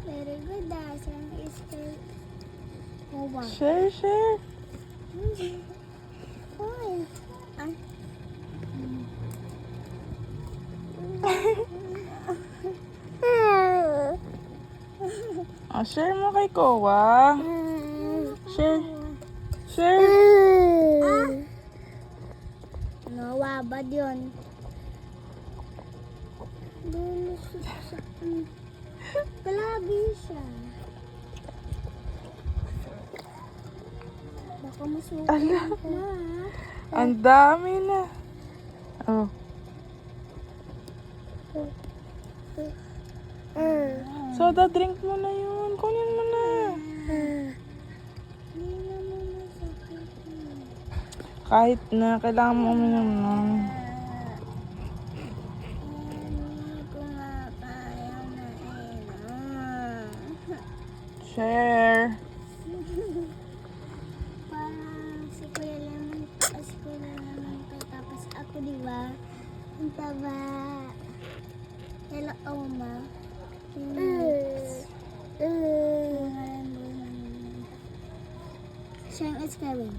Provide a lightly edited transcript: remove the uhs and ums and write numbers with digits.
Very good, Dasang is Share, share. point. Share mo kay Kowa. Share. Share. Nawabad yun. Kalabi siya. Baka masukan Ala. na. Ang dami na. Oh. Soda drink mo na yun. Kunin mo na. Hindi na muna sakit. Kahit na, kailangan mo uminom na. Hindi ko nga kaya mainom. Share. Parang si Kuya Lemon to, tapos ako, di ba? Ang taba. Hello, Oma. Siyang is Kevin.